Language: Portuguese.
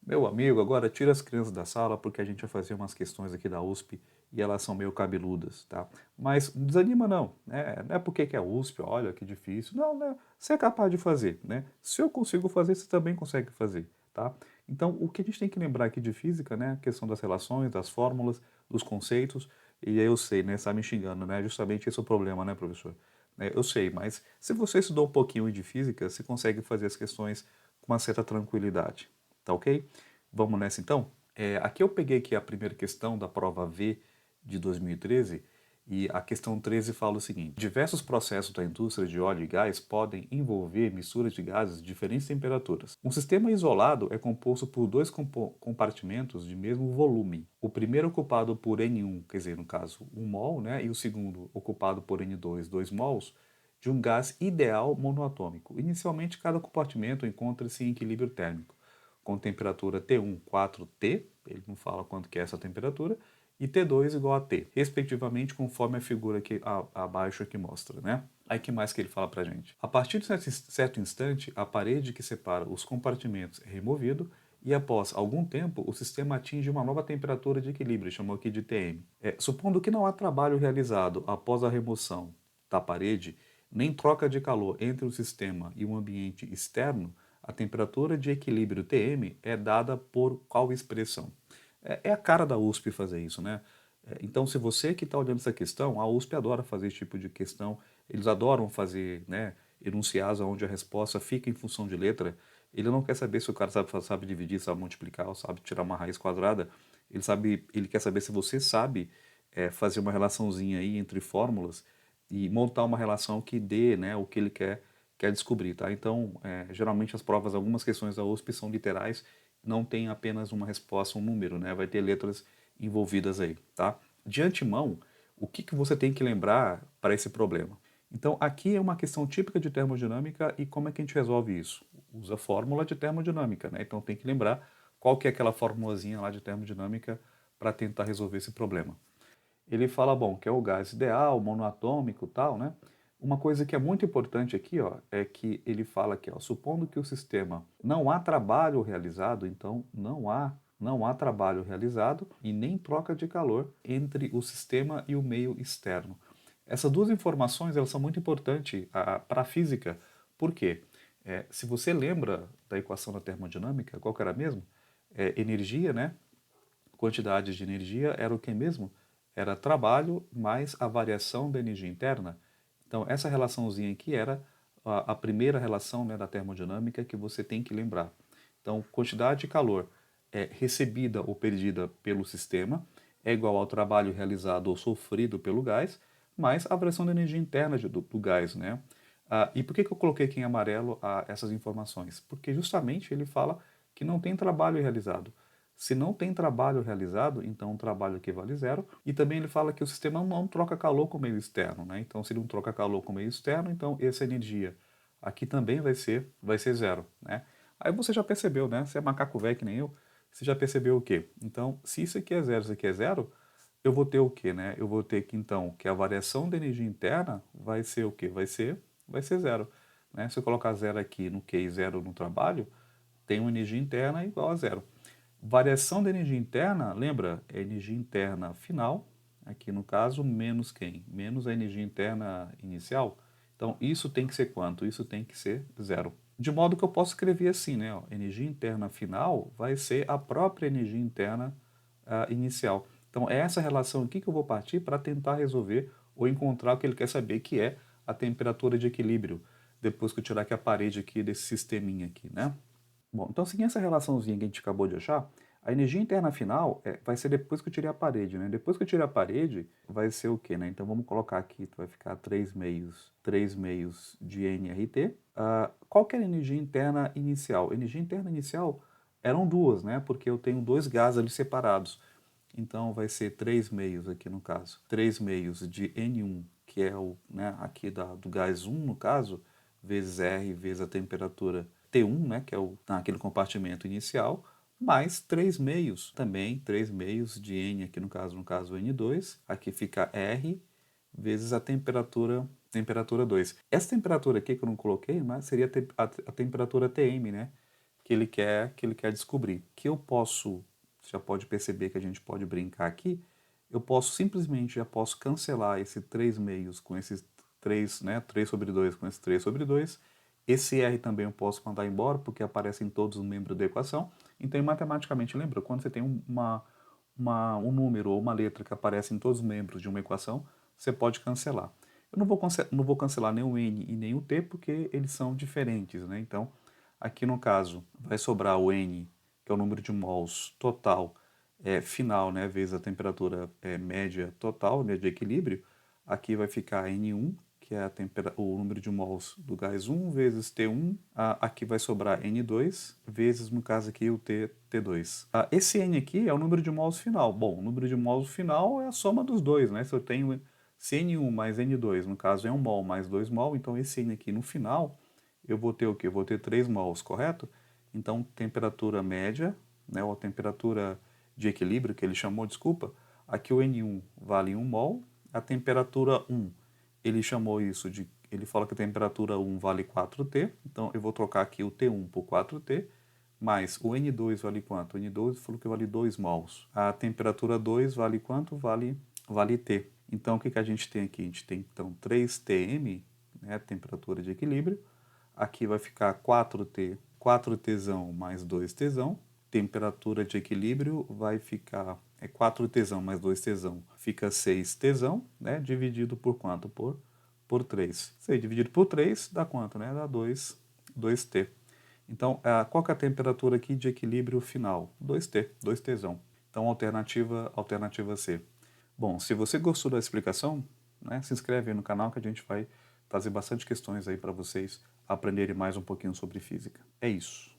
Meu amigo, agora tira as crianças da sala porque a gente vai fazer umas questões aqui da USP e elas são meio cabeludas, tá? Mas não desanima não, né? Não é porque que é USP, olha que difícil. Não, né? Você é capaz de fazer, né? Se eu consigo fazer, você também consegue fazer, tá? Então, o que a gente tem que lembrar aqui de física, né? A questão das relações, das fórmulas, dos conceitos. E aí eu sei, né? Você tá me xingando, né? Justamente esse é o problema, né, professor? Eu sei, mas se você estudou um pouquinho de física, você consegue fazer as questões com uma certa tranquilidade. Tá ok? Vamos nessa então? Aqui eu peguei aqui a primeira questão da prova V de 2013 e a questão 13 fala o seguinte: diversos processos da indústria de óleo e gás podem envolver misturas de gases de diferentes temperaturas. Um sistema isolado é composto por dois compartimentos de mesmo volume. O primeiro ocupado por N1, quer dizer, no caso, 1 mol, né, e o segundo ocupado por N2, 2 mols, de um gás ideal monoatômico. Inicialmente, cada compartimento encontra-se em equilíbrio térmico com temperatura T1, 4T, ele não fala quanto que é essa temperatura, e T2 igual a T, respectivamente, conforme a figura que abaixo aqui mostra, né? Aí que mais que ele fala pra gente? A partir de certo instante, a parede que separa os compartimentos é removida e após algum tempo o sistema atinge uma nova temperatura de equilíbrio, chamou aqui de TM. Supondo que não há trabalho realizado após a remoção da parede, nem troca de calor entre o sistema e o ambiente externo, a temperatura de equilíbrio Tm é dada por qual expressão? É a cara da USP fazer isso, né? Então, se você que está olhando essa questão, a USP adora fazer esse tipo de questão, eles adoram fazer, né, enunciados onde a resposta fica em função de letra. Ele não quer saber se o cara sabe dividir, sabe multiplicar, ou sabe tirar uma raiz quadrada. Ele quer saber se você sabe fazer uma relaçãozinha aí entre fórmulas e montar uma relação que dê, né, o que ele quer descobrir, tá? Então, geralmente as provas, algumas questões da USP são literais, não tem apenas uma resposta, um número, né? Vai ter letras envolvidas aí, tá? De antemão, o que que você tem que lembrar para esse problema? Então, aqui é uma questão típica de termodinâmica e como é que a gente resolve isso? Usa fórmula de termodinâmica, né? Então tem que lembrar qual que é aquela formulazinha lá de termodinâmica para tentar resolver esse problema. Ele fala, bom, que é o gás ideal, monoatômico, tal, né? Uma coisa que é muito importante aqui, ó, é que ele fala aqui, ó, supondo que o sistema não há trabalho realizado, então não há trabalho realizado e nem troca de calor entre o sistema e o meio externo. Essas duas informações elas são muito importantes para a física. Por quê? Se você lembra da equação da termodinâmica, qual que era mesmo? Energia, né? Quantidade de energia era o que mesmo? Era trabalho mais a variação da energia interna. Então, essa relaçãozinha aqui era a primeira relação, né, da termodinâmica que você tem que lembrar. Então, quantidade de calor recebida ou perdida pelo sistema é igual ao trabalho realizado ou sofrido pelo gás, mais a variação da energia interna do gás, né? E por que eu coloquei aqui em amarelo essas informações? Porque justamente ele fala que não tem trabalho realizado. Se não tem trabalho realizado, então o trabalho equivale a zero. E também ele fala que o sistema não troca calor com o meio externo, né? Então, se ele não troca calor com o meio externo, então essa energia aqui também vai ser zero, né? Aí você já percebeu, né? Você é macaco velho que nem eu, você já percebeu o quê? Então, se isso aqui é zero, eu vou ter o quê, né? Eu vou ter que, então, que a variação da energia interna vai ser o quê? Vai ser zero, né? Se eu colocar zero aqui no Q e zero no trabalho, tem uma energia interna igual a zero. Variação da energia interna, lembra? É energia interna final, aqui no caso, menos quem? Menos a energia interna inicial. Então, isso tem que ser quanto? Isso tem que ser zero. De modo que eu posso escrever assim, né? Ó, energia interna final vai ser a própria energia interna inicial. Então, é essa relação aqui que eu vou partir para tentar resolver ou encontrar o que ele quer saber, que é a temperatura de equilíbrio, depois que eu tirar aqui a parede aqui desse sisteminha aqui, né? Bom, então seguindo essa relaçãozinha que a gente acabou de achar, a energia interna final vai ser depois que eu tirei a parede, né? Depois que eu tirei a parede, vai ser o quê, né? Então vamos colocar aqui, vai ficar 3 meios de nRT. Qual que é a energia interna inicial? Energia interna inicial eram duas, né? Porque eu tenho dois gases ali separados. Então vai ser 3 meios aqui no caso. 3 meios de N1, que é o, né, aqui do gás 1 no caso, vezes R vezes a temperatura T1, né, que é naquele compartimento inicial, mais 3 meios, também 3 meios de N aqui no caso N2, aqui fica R vezes a temperatura 2. Essa temperatura aqui que eu não coloquei, mas seria a temperatura Tm, né? que ele quer descobrir. Que eu posso, já pode perceber que a gente pode brincar aqui, eu posso simplesmente, já posso cancelar esse 3 meios com esses 3, né, 3 sobre 2 com esse 3 sobre 2. Esse R também eu posso mandar embora, porque aparecem todos os membros da equação. Então, matematicamente, lembra, quando você tem um número ou uma letra que aparece em todos os membros de uma equação, você pode cancelar. Eu não vou cancelar nem o N e nem o T, porque eles são diferentes, né? Então, aqui no caso, vai sobrar o N, que é o número de mols total, final, né, vezes a temperatura média total, né, de equilíbrio. Aqui vai ficar N1, que é o número de mols do gás 1, vezes T1. Aqui vai sobrar N2, vezes, no caso aqui, o T2. Esse N aqui é o número de mols final. Bom, o número de mols final é a soma dos dois, né? Se eu tenho se N1 mais N2, no caso, é 1 mol mais 2 mol, então esse N aqui no final, eu vou ter o quê? Eu vou ter 3 mols, correto? Então, temperatura média, né, ou temperatura de equilíbrio, que ele chamou, desculpa, aqui o N1 vale 1 mol, a temperatura 1, ele chamou isso de, ele fala que a temperatura 1 vale 4T, então eu vou trocar aqui o T1 por 4T, mais o N2 vale quanto? O N2 falou que vale 2 mols. A temperatura 2 vale quanto? Vale T. Então, o que a gente tem aqui? A gente tem, então, 3Tm, né, temperatura de equilíbrio. Aqui vai ficar 4T, 4Tzão mais 2Tzão. Temperatura de equilíbrio vai ficar 4Tzão mais 2Tzão, fica 6Tzão, né, dividido por quanto? Por 3. 6 dividido por 3 dá quanto, né? Dá 2T. Então, qual que é a temperatura aqui de equilíbrio final? 2T, 2Tzão. Então, alternativa C. Bom, se você gostou da explicação, né, se inscreve aí no canal que a gente vai trazer bastante questões aí para vocês aprenderem mais um pouquinho sobre física. É isso.